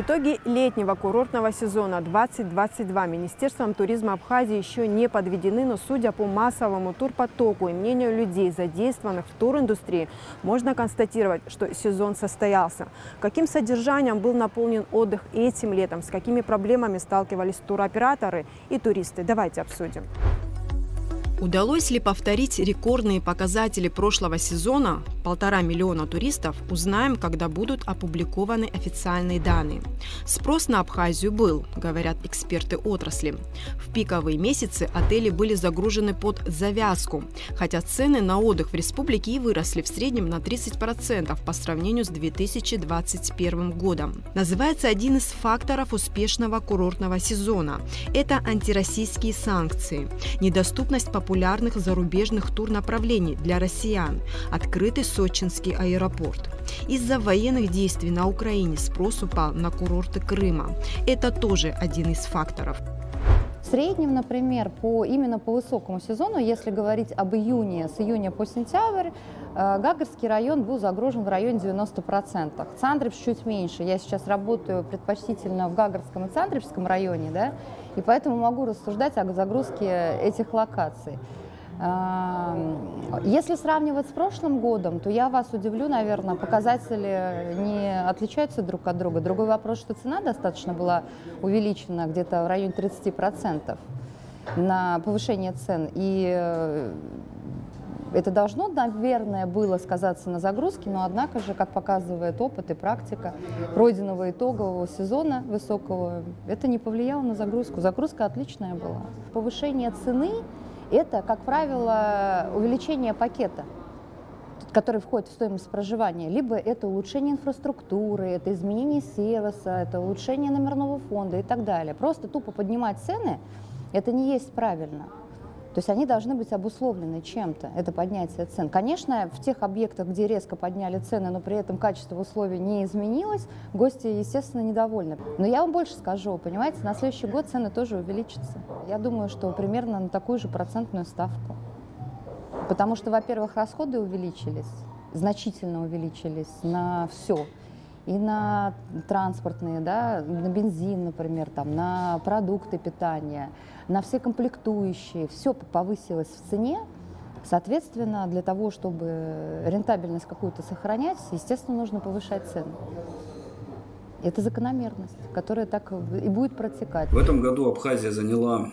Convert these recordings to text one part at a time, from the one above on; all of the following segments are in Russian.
Итоги летнего курортного сезона 2022 Министерством туризма Абхазии еще не подведены, но судя по массовому турпотоку и мнению людей, задействованных в туриндустрии, можно констатировать, что сезон состоялся. Каким содержанием был наполнен отдых этим летом, с какими проблемами сталкивались туроператоры и туристы, давайте обсудим. Удалось ли повторить рекордные показатели прошлого сезона, 1,5 миллиона туристов, узнаем, когда будут опубликованы официальные данные. Спрос на Абхазию был, говорят эксперты отрасли. В пиковые месяцы отели были загружены под завязку, хотя цены на отдых в республике и выросли в среднем на 30% по сравнению с 2021 годом. Называется один из факторов успешного курортного сезона. Это антироссийские санкции, недоступность популярных зарубежных турнаправлений для россиян, открытый сочинский аэропорт. Из-за военных действий на Украине спрос упал на курорты Крыма. Это тоже один из факторов. В среднем, например, именно по высокому сезону, если говорить об июне, с июня по сентябрь, Гагарский район был загружен в районе 90%. Цандревск чуть меньше. Я сейчас работаю предпочтительно в Гагарском и Цандревском районе, да, и поэтому могу рассуждать о загрузке этих локаций. Если сравнивать с прошлым годом, то я вас удивлю, наверное, показатели не отличаются друг от друга. Другой вопрос, что цена достаточно была увеличена где-то в районе 30% на повышение цен. И это должно, наверное, было сказаться на загрузке, но однако же, как показывает опыт и практика пройденного итогового сезона высокого, это не повлияло на загрузку. Загрузка отличная была. Повышение цены – это, как правило, увеличение пакета, который входит в стоимость проживания. Либо это улучшение инфраструктуры, это изменение сервиса, это улучшение номерного фонда и так далее. Просто тупо поднимать цены – это не есть правильно. То есть они должны быть обусловлены чем-то, это поднятие цен. Конечно, в тех объектах, где резко подняли цены, но при этом качество условий не изменилось, гости, естественно, недовольны. Но я вам больше скажу, понимаете, на следующий год цены тоже увеличатся. Я думаю, что примерно на такую же процентную ставку. Потому что, во-первых, расходы увеличились, значительно увеличились на все. И на транспортные, да, на бензин, например, там, на продукты питания, на все комплектующие, все повысилось в цене. Соответственно, для того, чтобы рентабельность какую-то сохранять, естественно, нужно повышать цены. Это закономерность, которая так и будет протекать. В этом году Абхазия заняла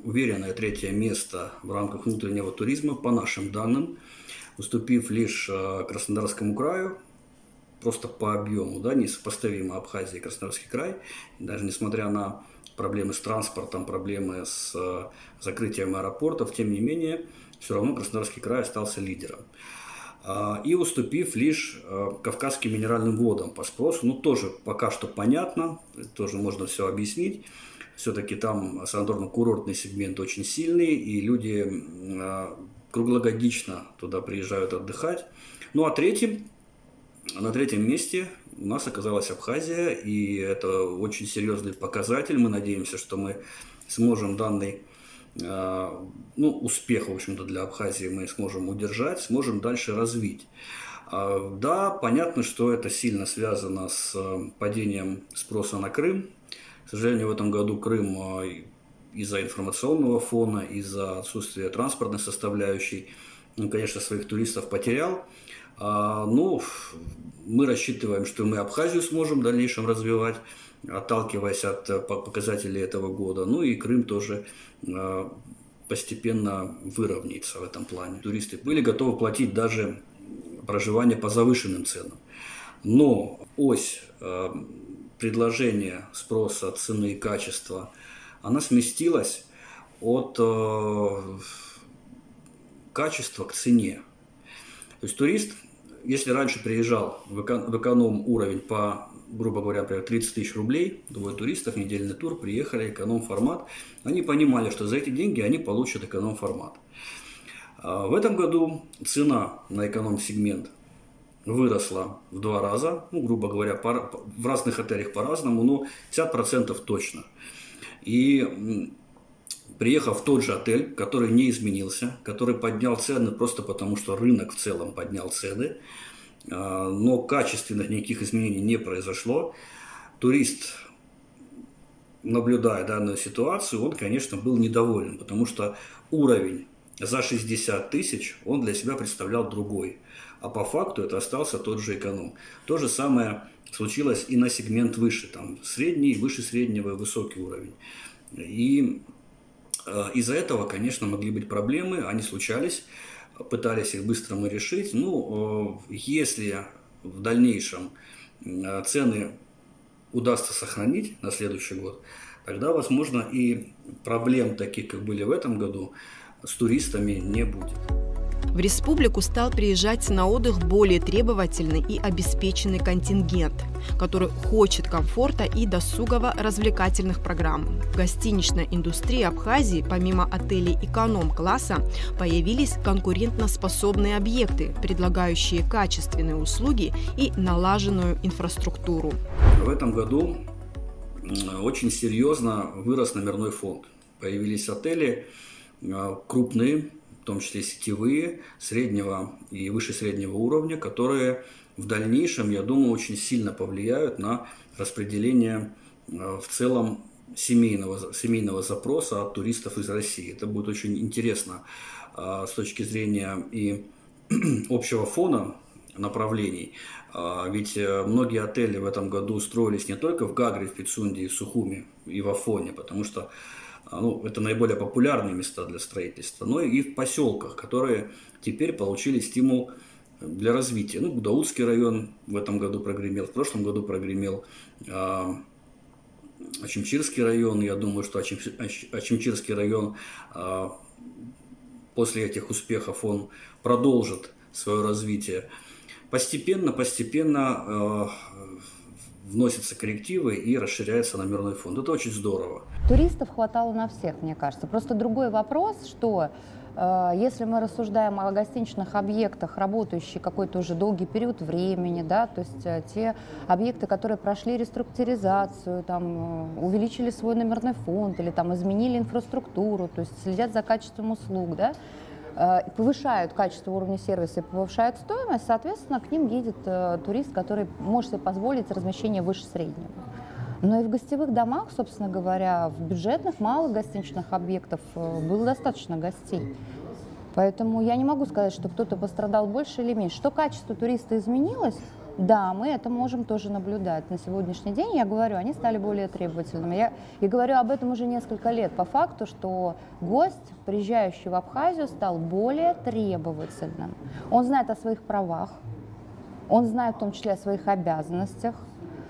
уверенное 3-е место в рамках внутреннего туризма, по нашим данным, уступив лишь Краснодарскому краю. Просто по объему, да, несопоставимо Абхазия и Краснодарский край, даже несмотря на проблемы с транспортом, проблемы с закрытием аэропортов, тем не менее, все равно Краснодарский край остался лидером. И уступив лишь Кавказским минеральным водам по спросу, ну тоже пока что понятно, тоже можно все объяснить. Все-таки там санаторно-курортный сегмент очень сильный, и люди круглогодично туда приезжают отдыхать. Ну а на 3-м месте у нас оказалась Абхазия, и это очень серьезный показатель. Мы надеемся, что мы сможем данный успех, в общем-то, для Абхазии мы сможем удержать, сможем дальше развить. Да, понятно, что это сильно связано с падением спроса на Крым. К сожалению, в этом году Крым из-за информационного фона, из-за отсутствия транспортной составляющей, конечно, своих туристов потерял. Но мы рассчитываем, что мы Абхазию сможем в дальнейшем развивать, отталкиваясь от показателей этого года. Ну и Крым тоже постепенно выровняется в этом плане. Туристы были готовы платить даже проживание по завышенным ценам. Но ось предложения, спроса, цены и качества, она сместилась от качества к цене. То есть турист, если раньше приезжал в эконом-уровень по, грубо говоря, 30 тысяч рублей, двое туристов, недельный тур, приехали, эконом-формат, они понимали, что за эти деньги они получат эконом-формат. В этом году цена на эконом-сегмент выросла в 2 раза, ну, грубо говоря, в разных отелях по-разному, но 50% точно. И приехав в тот же отель, который не изменился, который поднял цены просто потому, что рынок в целом поднял цены, но качественных никаких изменений не произошло, турист, наблюдая данную ситуацию, он, конечно, был недоволен, потому что уровень за 60 тысяч он для себя представлял другой. А по факту это остался тот же эконом. То же самое случилось и на сегмент выше, там средний, выше среднего и высокий уровень. И из-за этого, конечно, могли быть проблемы, они случались, пытались их быстро мы решить. Ну, если в дальнейшем цены удастся сохранить на следующий год, тогда, возможно, и проблем таких, как были в этом году, с туристами не будет. В республику стал приезжать на отдых более требовательный и обеспеченный контингент, который хочет комфорта и досугово-развлекательных программ. В гостиничной индустрии Абхазии, помимо отелей эконом-класса, появились конкурентоспособные объекты, предлагающие качественные услуги и налаженную инфраструктуру. В этом году очень серьезно вырос номерной фонд. Появились отели крупные, в том числе сетевые, среднего и выше среднего уровня, которые в дальнейшем, я думаю, очень сильно повлияют на распределение в целом семейного запроса от туристов из России. Это будет очень интересно с точки зрения и общего фона направлений. Ведь многие отели в этом году строились не только в Гагре, в Пицунде, в Сухуми и в Афоне, потому что это наиболее популярные места для строительства, но и в поселках, которые теперь получили стимул для развития. Гудаутский район в этом году прогремел, в прошлом году прогремел Ачимчирский район. Я думаю, что Ачимчирский район после этих успехов он продолжит свое развитие. Постепенно вносятся коррективы и расширяется номерной фонд. Это очень здорово. Туристов хватало на всех, мне кажется. Просто другой вопрос, что если мы рассуждаем о гостиничных объектах, работающих какой-то уже долгий период времени, да, то есть те объекты, которые прошли реструктуризацию, там, увеличили свой номерной фонд или там, изменили инфраструктуру, то есть следят за качеством услуг, да, повышают качество уровня сервиса и повышают стоимость, соответственно, к ним едет турист, который может себе позволить размещение выше среднего. Но и в гостевых домах, собственно говоря, в бюджетных малых гостиничных объектах было достаточно гостей. Поэтому я не могу сказать, что кто-то пострадал больше или меньше. Что качество туриста изменилось? Да, мы это можем тоже наблюдать. На сегодняшний день, я говорю, они стали более требовательными. Я говорю об этом уже несколько лет, по факту, что гость, приезжающий в Абхазию, стал более требовательным. Он знает о своих правах, он знает в том числе о своих обязанностях.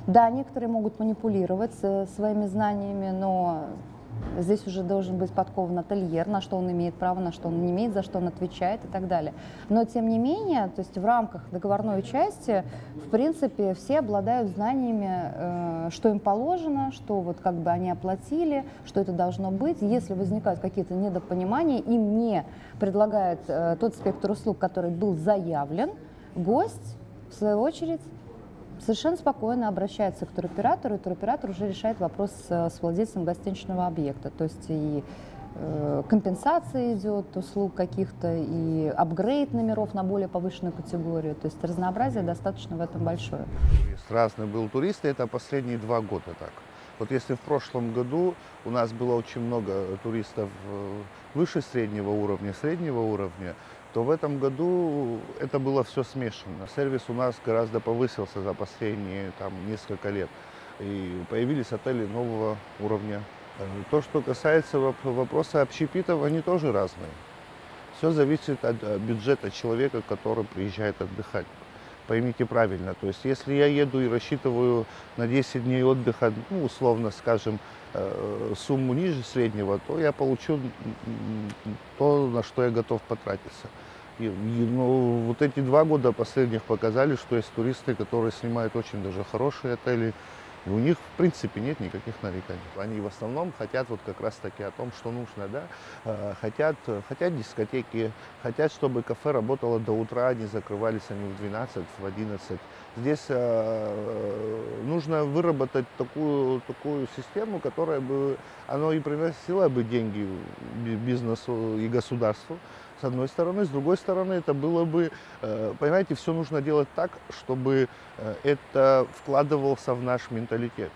Да, некоторые могут манипулировать своими знаниями, но здесь уже должен быть подкован ательер, на что он имеет право, на что он не имеет, за что он отвечает и так далее. Но, тем не менее, то есть в рамках договорной части, в принципе, все обладают знаниями, что им положено, что вот как бы они оплатили, что это должно быть. Если возникают какие-то недопонимания, им не предлагают тот спектр услуг, который был заявлен, гость, в свою очередь, совершенно спокойно обращается к туроператору, и туроператор уже решает вопрос с владельцем гостиничного объекта. То есть и компенсация идет услуг каких-то, и апгрейд номеров на более повышенную категорию. То есть разнообразие достаточно в этом большое. Разный был турист, и это последние 2 года так. Вот если в прошлом году у нас было очень много туристов выше среднего уровня, то в этом году это было все смешано. Сервис у нас гораздо повысился за последние несколько лет. И появились отели нового уровня. То, что касается вопроса общепитов, они тоже разные. Все зависит от бюджета человека, который приезжает отдыхать. Поймите правильно, то есть если я еду и рассчитываю на 10 дней отдыха, условно скажем, сумму ниже среднего, то я получу то, на что я готов потратиться. Вот эти 2 года последних показали, что есть туристы, которые снимают очень даже хорошие отели, и у них в принципе нет никаких нареканий. Они в основном хотят вот как раз таки о том, что нужно, да, хотят дискотеки, хотят, чтобы кафе работало до утра, не закрывались они в 12, в 11. Здесь нужно выработать такую систему, которая бы, оно и приносила бы деньги бизнесу и государству. с одной стороны. С другой стороны, это было бы, понимаете, все нужно делать так, чтобы это вкладывался в наш менталитет.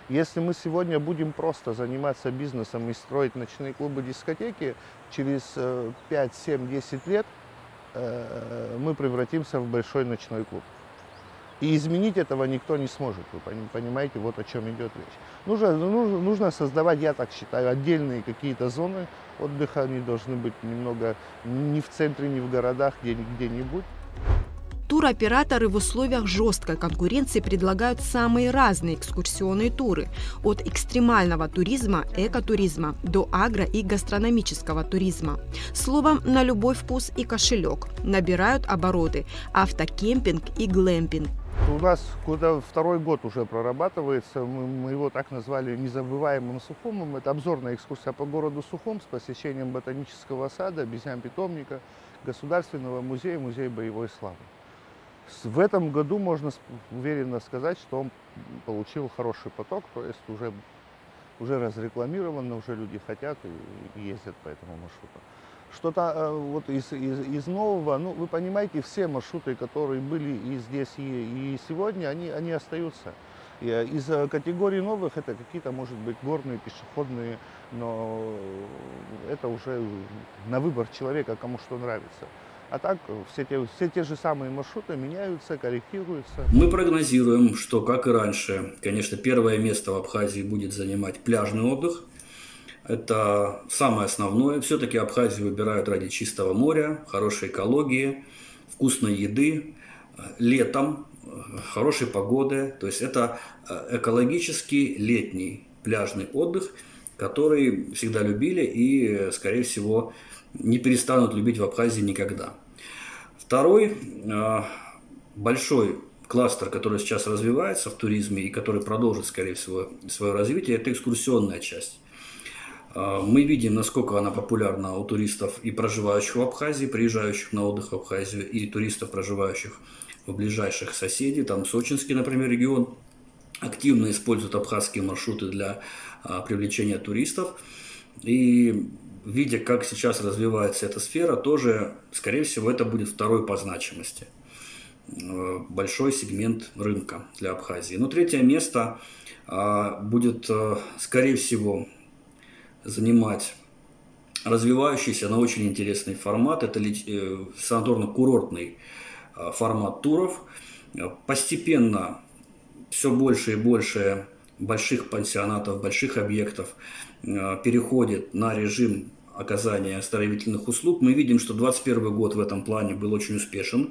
Если мы сегодня будем просто заниматься бизнесом и строить ночные клубы, дискотеки, через 5, 7, 10 лет мы превратимся в большой ночной клуб. И изменить этого никто не сможет. Вы понимаете, вот о чем идет речь. Нужно создавать, я так считаю, отдельные какие-то зоны отдыха. Они должны быть немного не в центре, не в городах, где-нибудь. Туроператоры в условиях жесткой конкуренции предлагают самые разные экскурсионные туры. От экстремального туризма, экотуризма до агро- и гастрономического туризма. Словом, на любой вкус и кошелек. Набирают обороты автокемпинг и глэмпинг. У нас куда второй год уже прорабатывается, мы его так назвали незабываемым Сухумом. Это обзорная экскурсия по городу Сухум с посещением ботанического сада, обезьян-питомника, Государственного музея, музея боевой славы. В этом году можно уверенно сказать, что он получил хороший поток, то есть уже разрекламировано, уже люди хотят и ездят по этому маршруту. Что-то вот из нового, ну, вы понимаете, все маршруты, которые были и здесь, и сегодня, они остаются. И из категорий новых это какие-то, может быть, горные, пешеходные, но это уже на выбор человека, кому что нравится. А так все те же самые маршруты меняются, корректируются. Мы прогнозируем, что, как и раньше, конечно, первое место в Абхазии будет занимать пляжный отдых. Это самое основное. Все-таки Абхазию выбирают ради чистого моря, хорошей экологии, вкусной еды, летом, хорошей погоды. То есть это экологический летний пляжный отдых, который всегда любили и, скорее всего, не перестанут любить в Абхазии никогда. Второй большой кластер, который сейчас развивается в туризме и который продолжит, скорее всего, свое развитие, это экскурсионная часть. Мы видим, насколько она популярна у туристов и проживающих в Абхазии, приезжающих на отдых в Абхазию, и туристов, проживающих в ближайших соседей. Там Сочинский, например, регион активно использует абхазские маршруты для привлечения туристов. И видя, как сейчас развивается эта сфера, тоже, скорее всего, это будет второй по значимости. Большой сегмент рынка для Абхазии. Но третье место будет, скорее всего, занимать развивающийся, но очень интересный формат. Это санаторно-курортный формат туров. Постепенно все больше и больше больших пансионатов, больших объектов переходит на режим оказания оздоровительных услуг. Мы видим, что 2021 год в этом плане был очень успешен.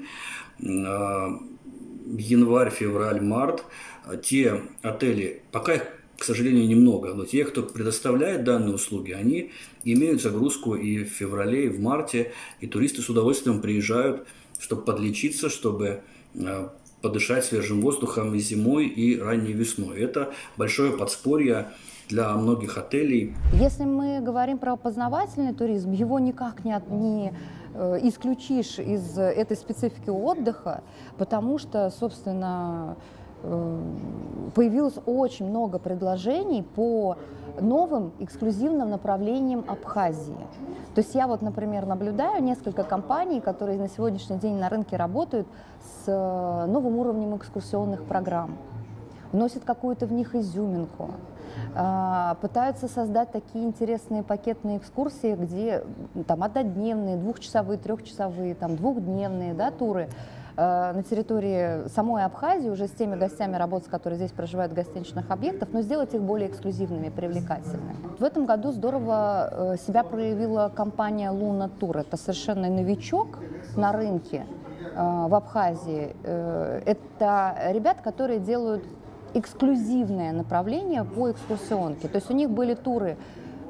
Январь, февраль, март. Те отели, пока их, к сожалению, немного, но те, кто предоставляет данные услуги, они имеют загрузку и в феврале, и в марте, и туристы с удовольствием приезжают, чтобы подлечиться, чтобы подышать свежим воздухом и зимой, и ранней весной. Это большое подспорье для многих отелей. Если мы говорим про познавательный туризм, его никак не исключишь из этой специфики отдыха, потому что, собственно, появилось очень много предложений по новым эксклюзивным направлениям Абхазии. То есть я вот, например, наблюдаю несколько компаний, которые на сегодняшний день на рынке работают с новым уровнем экскурсионных программ, вносят какую-то в них изюминку, пытаются создать такие интересные пакетные экскурсии, где там однодневные, двухчасовые, трехчасовые, там двухдневные, да, туры на территории самой Абхазии, уже с теми гостями работать, которые здесь проживают в гостиничных объектах, но сделать их более эксклюзивными, привлекательными. В этом году здорово себя проявила компания «Луна Тур». Это совершенно новичок на рынке в Абхазии. Это ребята, которые делают эксклюзивное направление по экскурсионке. То есть у них были туры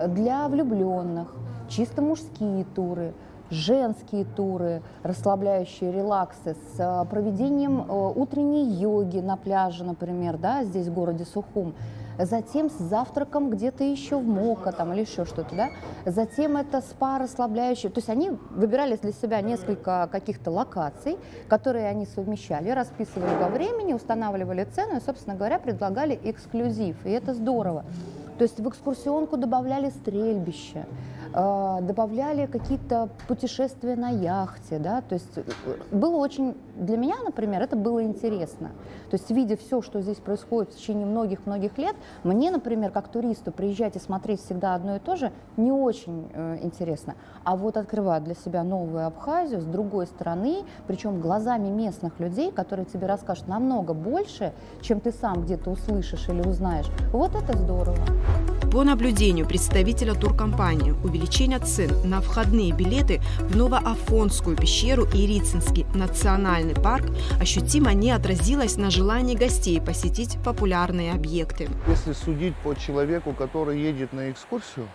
для влюбленных, чисто мужские туры, женские туры, расслабляющие релаксы с проведением утренней йоги на пляже, например, да, здесь в городе Сухум, затем с завтраком где-то еще в Мока там, или еще что-то, да, затем это спа расслабляющие, то есть они выбирали для себя несколько каких-то локаций, которые они совмещали, расписывали во времени, устанавливали цену и, собственно говоря, предлагали эксклюзив, и это здорово. То То есть в экскурсионку добавляли стрельбище, добавляли какие-то путешествия на яхте, да, то есть было очень, для меня, например, это было интересно. То есть, видя все, что здесь происходит в течение многих-многих лет, мне, например, как туристу приезжать и смотреть всегда одно и то же не очень интересно. А вот открывать для себя новую Абхазию с другой стороны, причем глазами местных людей, которые тебе расскажут намного больше, чем ты сам где-то услышишь или узнаешь, вот это здорово. По наблюдению представителя туркомпании, увеличение цен на входные билеты в Новоафонскую пещеру и Рицинский национальный парк ощутимо не отразилось на желании гостей посетить популярные объекты. Если судить по человеку, который едет на экскурсию,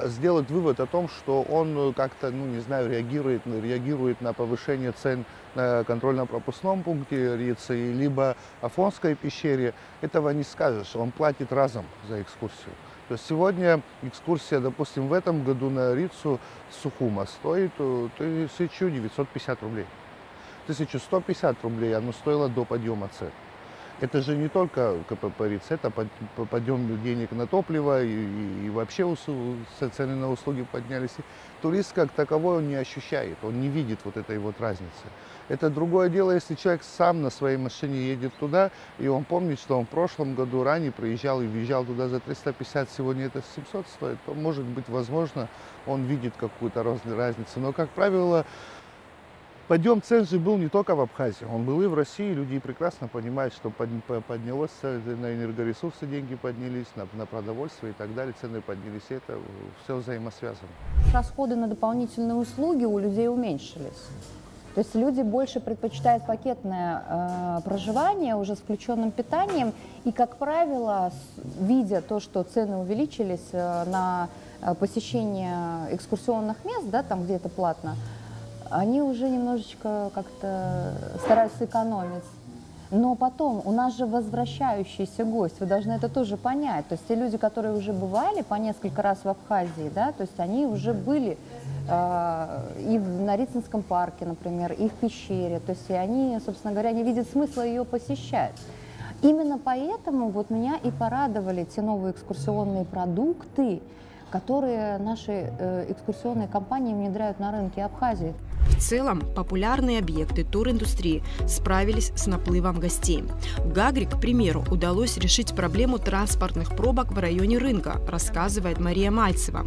сделать вывод о том, что он как-то, ну не знаю, реагирует на повышение цен на контрольно-пропускном пункте Рицы, либо Афонской пещере, этого не скажешь. Он платит разом за экскурсию. То есть сегодня экскурсия, допустим, в этом году на Рицу Сухума стоит 1950 рублей. 1150 рублей оно стоило до подъема цен. Это же не только КПП Риц, это подъем денег на топливо и вообще цены на услуги поднялись. Турист как таковой он не ощущает, он не видит вот этой вот разницы. Это другое дело, если человек сам на своей машине едет туда, и он помнит, что он в прошлом году ранее приезжал и въезжал туда за 350, сегодня это 700 стоит, то, может быть, возможно, он видит какую-то разницу. Но, как правило, подъем цен же был не только в Абхазии, он был и в России. Люди прекрасно понимают, что поднялось на энергоресурсы, деньги поднялись, на продовольствие и так далее, цены поднялись. И это все взаимосвязано. Расходы на дополнительные услуги у людей уменьшились. То есть люди больше предпочитают пакетное проживание уже с включенным питанием. И, как правило, видя то, что цены увеличились на посещение экскурсионных мест, да, там, где это платно, они уже немножечко как-то стараются экономить. Но потом у нас же возвращающийся гость, вы должны это тоже понять. То есть те люди, которые уже бывали по несколько раз в Абхазии, да, то есть они уже были и на Рицинском парке, например, и в пещере. То есть и они, собственно говоря, не видят смысла ее посещать. Именно поэтому вот меня и порадовали те новые экскурсионные продукты, которые наши экскурсионные компании внедряют на рынке Абхазии. В целом, популярные объекты туриндустрии справились с наплывом гостей. В Гагре, к примеру, удалось решить проблему транспортных пробок в районе рынка, рассказывает Мария Мальцева.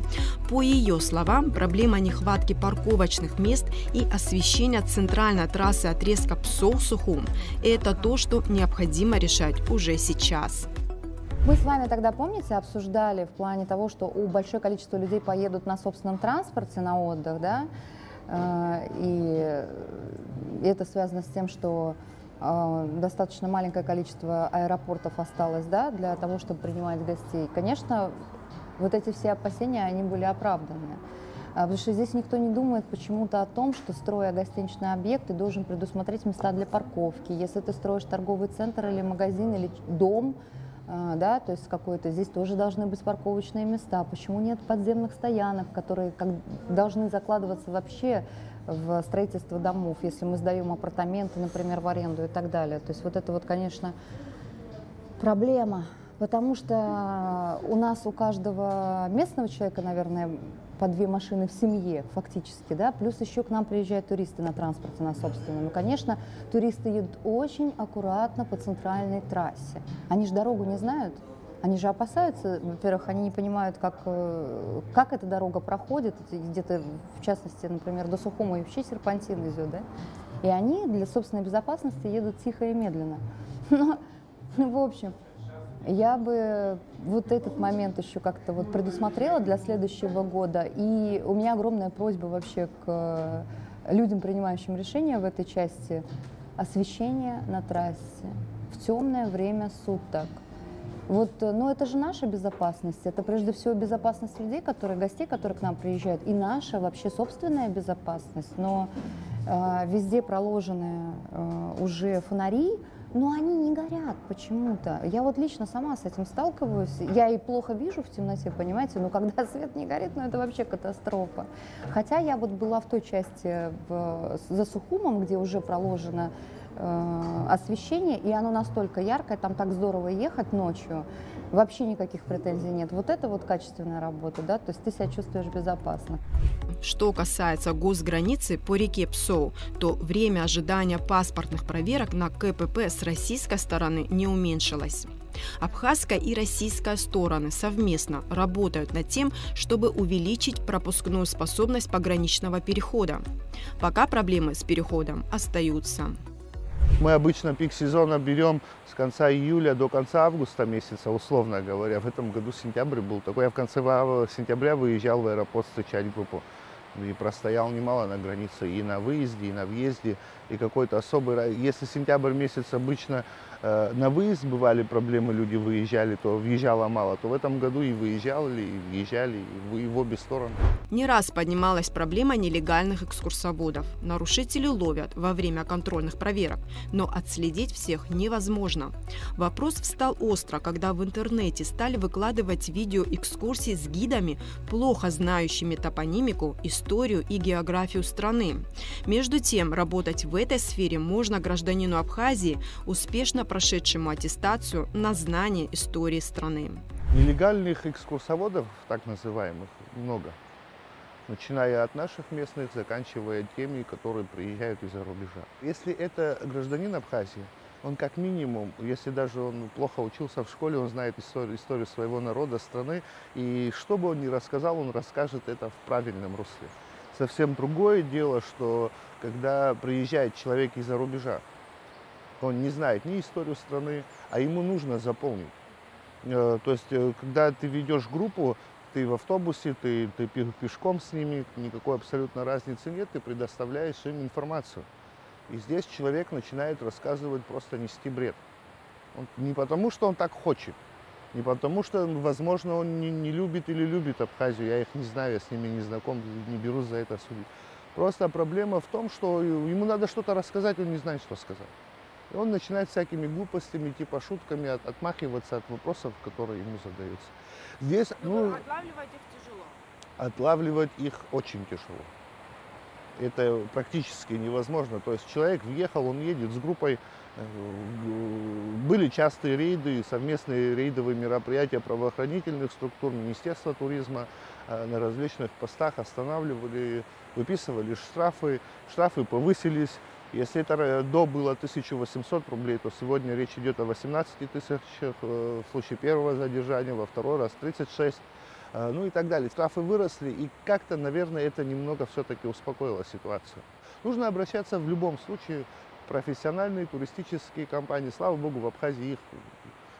По ее словам, проблема нехватки парковочных мест и освещения центральной трассы отрезка Псоу-Сухум – это то, что необходимо решать уже сейчас. Мы с вами тогда, помните, обсуждали в плане того, что большое количество людей поедут на собственном транспорте на отдых, да? И это связано с тем, что достаточно маленькое количество аэропортов осталось, да, для того, чтобы принимать гостей. Конечно, вот эти все опасения, они были оправданы. Потому что здесь никто не думает почему-то о том, что, строя гостиничный объект, ты должен предусмотреть места для парковки. Если ты строишь торговый центр или магазин, или дом, да, то есть какой-то, здесь тоже должны быть парковочные места. Почему нет подземных стоянок, которые должны закладываться вообще в строительство домов, если мы сдаем апартаменты, например, в аренду и так далее. То есть вот это вот, конечно, проблема, потому что у нас у каждого местного человека, наверное, по 2 машины в семье фактически, да, плюс еще к нам приезжают туристы на транспорте, на собственном. Ну, конечно, туристы едут очень аккуратно по центральной трассе. Они же дорогу не знают, они же опасаются, во-первых, они не понимают, как эта дорога проходит, где-то, в частности, например, до Сухума вообще серпантин идет, да, и они для собственной безопасности едут тихо и медленно. Но, в общем, я бы вот этот момент еще как-то вот предусмотрела для следующего года. И у меня огромная просьба вообще к людям, принимающим решения в этой части. Освещение на трассе в темное время суток. Вот, но это же наша безопасность. Это прежде всего безопасность людей, гостей, которые к нам приезжают. И наша вообще собственная безопасность. Но везде проложены уже фонари, но они не горят почему-то. Я вот лично сама с этим сталкиваюсь. Я и плохо вижу в темноте, понимаете, но когда свет не горит, ну это вообще катастрофа. Хотя я вот была в той части за Сухумом, где уже проложена освещение, и оно настолько яркое, там так здорово ехать ночью, вообще никаких претензий нет. Вот это вот качественная работа, да, то есть ты себя чувствуешь безопасно. Что касается госграницы по реке Псоу, то время ожидания паспортных проверок на КПП с российской стороны не уменьшилось. Абхазская и российская стороны совместно работают над тем, чтобы увеличить пропускную способность пограничного перехода. Пока проблемы с переходом остаются. Мы обычно пик сезона берем с конца июля до конца августа месяца, условно говоря. В этом году сентябрь был такой. Я в конце сентября выезжал в аэропорт встречать группу. И простоял немало на границе и на выезде, и на въезде. И какой-то особый... Если сентябрь месяц обычно на выезд бывали проблемы, люди выезжали, то въезжало мало, то в этом году и выезжали, и въезжали, и в обе стороны. Не раз поднималась проблема нелегальных экскурсоводов. Нарушители ловят во время контрольных проверок, но отследить всех невозможно. Вопрос встал остро, когда в интернете стали выкладывать видео экскурсий с гидами, плохо знающими топонимику, историю и географию страны. Между тем, работать в этой сфере можно гражданину Абхазии, успешно прошедшему аттестацию на знание истории страны. Нелегальных экскурсоводов, так называемых, много. Начиная от наших местных, заканчивая теми, которые приезжают из-за рубежа. Если это гражданин Абхазии, он как минимум, если даже он плохо учился в школе, он знает историю своего народа, страны, и что бы он ни рассказал, он расскажет это в правильном русле. Совсем другое дело, что когда приезжает человек из-за рубежа, он не знает ни историю страны, а ему нужно заполнить. То есть, когда ты ведешь группу, ты в автобусе, ты пешком с ними, никакой абсолютно разницы нет, ты предоставляешь им информацию. И здесь человек начинает рассказывать, просто нести бред. Не потому, что он так хочет, не потому, что, возможно, он не любит или любит Абхазию, я их не знаю, я с ними не знаком, не берусь за это судить. Просто проблема в том, что ему надо что-то рассказать, он не знает, что сказать. И он начинает всякими глупостями, типа шутками отмахиваться от вопросов, которые ему задаются. Здесь, отлавливать их тяжело. Отлавливать их очень тяжело. Это практически невозможно. То есть человек въехал, он едет с группой. Были частые рейды, совместные рейдовые мероприятия правоохранительных структур, Министерства туризма на различных постах останавливали, выписывали штрафы. Штрафы повысились. Если это до было 1800 рублей, то сегодня речь идет о 18 тысячах в случае первого задержания, во второй раз 36, ну и так далее. Штрафы выросли, и как-то, наверное, это немного все-таки успокоило ситуацию. Нужно обращаться в любом случае в профессиональные туристические компании. Слава богу, в Абхазии их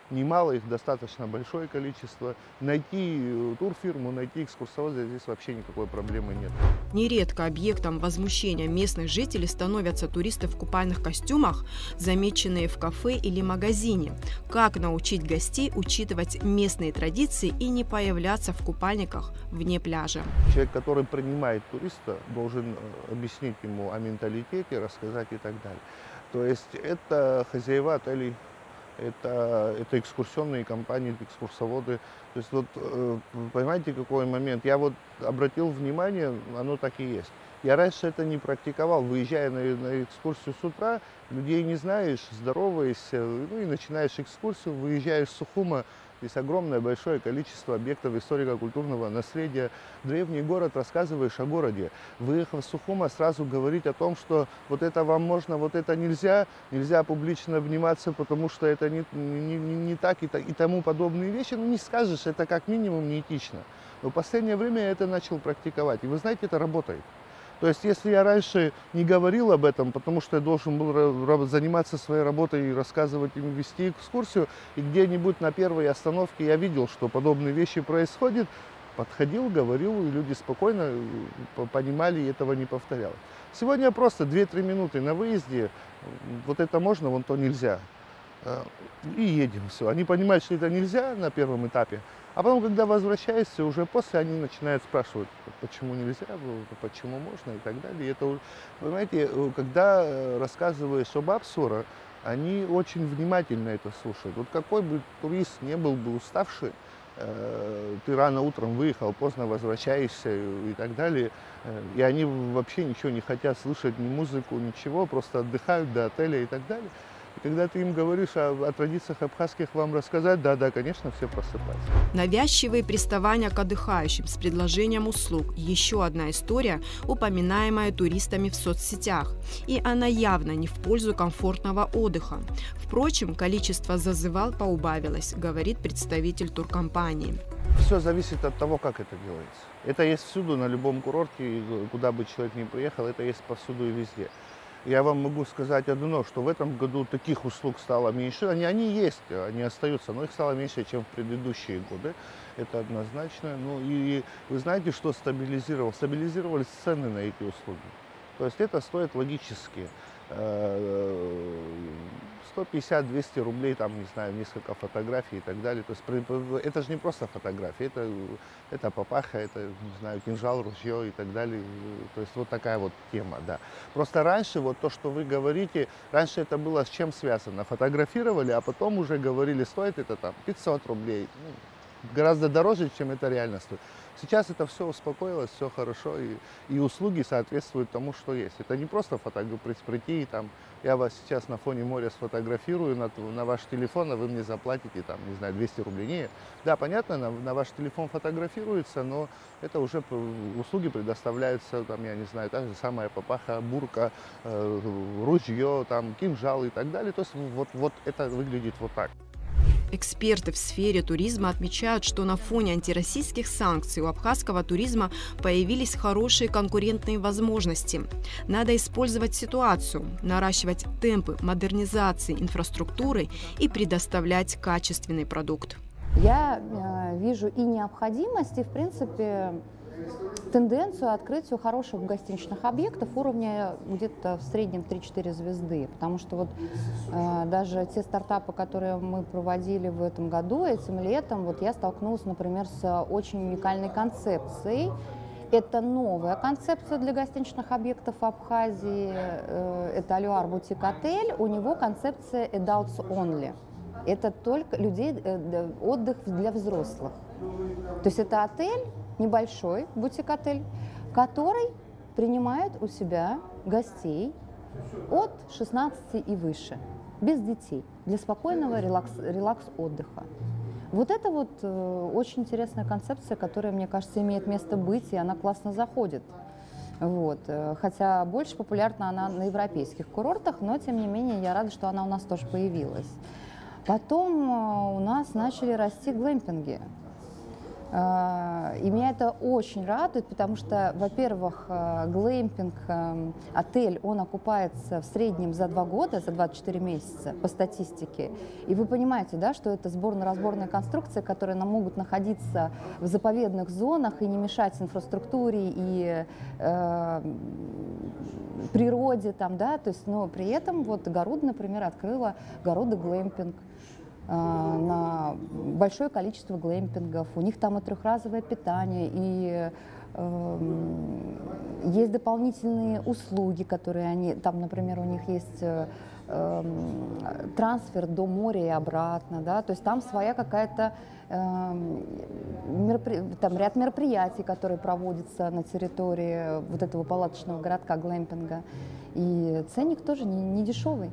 немало, их достаточно большое количество. Найти турфирму, найти экскурсовода здесь вообще никакой проблемы нет. Нередко объектом возмущения местных жителей становятся туристы в купальных костюмах, замеченные в кафе или магазине. Как научить гостей учитывать местные традиции и не появляться в купальниках вне пляжа? Человек, который принимает туриста, должен объяснить ему о менталитете, рассказать и так далее. То есть это хозяева отелей, это экскурсионные компании, экскурсоводы. То есть вот, понимаете, какой момент? Я вот обратил внимание, оно так и есть. Я раньше это не практиковал. Выезжая на экскурсию с утра, людей не знаешь, здороваешься, ну и начинаешь экскурсию, выезжаешь с Сухума. Здесь огромное большое количество объектов историко-культурного наследия. Древний город, рассказываешь о городе. Выехав с Сухума, сразу говорить о том, что вот это вам можно, вот это нельзя. Нельзя публично обниматься, потому что это не так и тому подобные вещи. Ну, не скажешь, это как минимум неэтично. Но в последнее время я это начал практиковать. И вы знаете, это работает. То есть, если я раньше не говорил об этом, потому что я должен был заниматься своей работой и рассказывать им, вести экскурсию, и где-нибудь на первой остановке я видел, что подобные вещи происходят, подходил, говорил, и люди спокойно понимали, и этого не повторялось. Сегодня просто 2-3 минуты на выезде, вот это можно, вон то нельзя. И едем, все. Они понимают, что это нельзя на первом этапе, а потом, когда возвращаешься, уже после они начинают спрашивать, почему нельзя, почему можно и так далее. И это, понимаете, когда рассказываешь об Апсура, они очень внимательно это слушают. Вот какой бы турист не был бы уставший, ты рано утром выехал, поздно возвращаешься и так далее. И они вообще ничего не хотят слышать, ни музыку, ничего, просто отдыхают до отеля и так далее. И когда ты им говоришь о традициях абхазских, вам рассказать, да, конечно, все просыпаются. Навязчивые приставания к отдыхающим с предложением услуг – еще одна история, упоминаемая туристами в соцсетях. И она явно не в пользу комфортного отдыха. Впрочем, количество зазывал поубавилось, говорит представитель туркомпании. Все зависит от того, как это делается. Это есть всюду, на любом курорте, куда бы человек ни приехал, это есть повсюду и везде. Я вам могу сказать одно, что в этом году таких услуг стало меньше. Они есть, они остаются, но их стало меньше, чем в предыдущие годы. Это однозначно. Ну и вы знаете, что стабилизировалось? Стабилизировались цены на эти услуги. То есть это стоит логически. 150-200 рублей, там, не знаю, несколько фотографий и так далее. То есть это же не просто фотографии, это папаха, это, не знаю, кинжал, ружье и так далее. То есть вот такая вот тема, да. Просто раньше, вот то, что вы говорите, раньше это было с чем связано? Фотографировали, а потом уже говорили, стоит это там 500 рублей. Гораздо дороже, чем это реально стоит. Сейчас это все успокоилось, все хорошо, и услуги соответствуют тому, что есть. Это не просто прийти, там, я вас сейчас на фоне моря сфотографирую на ваш телефон, а вы мне заплатите, там, не знаю, 200 рублей. Нет. Да, понятно, на ваш телефон фотографируется, но это уже услуги предоставляются, там, я не знаю, та же самая папаха, бурка, ружье, там, кинжал и так далее. То есть вот это выглядит вот так. Эксперты в сфере туризма отмечают, что на фоне антироссийских санкций у абхазского туризма появились хорошие конкурентные возможности. Надо использовать ситуацию, наращивать темпы модернизации инфраструктуры и предоставлять качественный продукт. Я вижу и необходимость, и, в принципе, тенденцию открытию хороших гостиничных объектов уровня где-то в среднем 3-4 звезды. Потому что вот даже те стартапы, которые мы проводили в этом году, этим летом, вот я столкнулась, например, с очень уникальной концепцией. Это новая концепция для гостиничных объектов в Абхазии. Это Алюар Бутик Отель. У него концепция Adults Only. Это только отдых для взрослых. То есть это отель, небольшой бутик-отель, который принимает у себя гостей от 16 и выше, без детей, для спокойного релакс-отдыха. Вот это вот очень интересная концепция, которая, мне кажется, имеет место быть, и она классно заходит. Вот. Хотя больше популярна она на европейских курортах, но, тем не менее, я рада, что она у нас тоже появилась. Потом у нас начали расти глэмпинги. И меня это очень радует, потому что, во-первых, глэмпинг, отель, он окупается в среднем за 2 года, за 24 месяца по статистике. И вы понимаете, да, что это сборно-разборные конструкции, которые могут находиться в заповедных зонах и не мешать инфраструктуре и природе, там, да, то есть, но при этом вот Гаруда, например, открыла Гаруда глэмпинг. На большое количество глэмпингов. У них там и трехразовое питание, и есть дополнительные услуги, которые они... Там, например, у них есть трансфер до моря и обратно, да, то есть там своя какая-то... там ряд мероприятий, которые проводятся на территории вот этого палаточного городка глэмпинга. И ценник тоже не дешевый.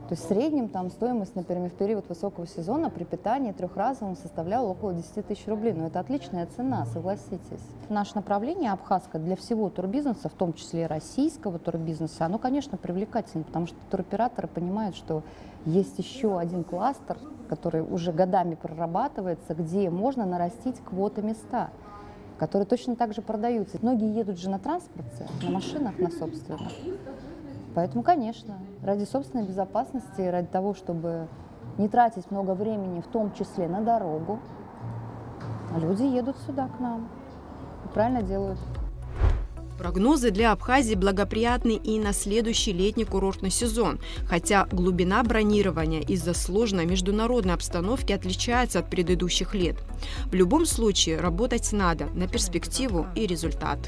То есть в среднем там стоимость, например, в период высокого сезона при питании трехразовом составляла около 10 тысяч рублей. Но это отличная цена, согласитесь. Наше направление абхазское для всего турбизнеса, в том числе и российского турбизнеса, оно, конечно, привлекательно, потому что туроператоры понимают, что есть еще один кластер, который уже годами прорабатывается, где можно нарастить квоты места, которые точно так же продаются. Многие едут же на транспорте, на машинах, на собственных. Поэтому, конечно, ради собственной безопасности, ради того, чтобы не тратить много времени, в том числе на дорогу, люди едут сюда, к нам. И правильно делают. Прогнозы для Абхазии благоприятны и на следующий летний курортный сезон, хотя глубина бронирования из-за сложной международной обстановки отличается от предыдущих лет. В любом случае, работать надо на перспективу и результат.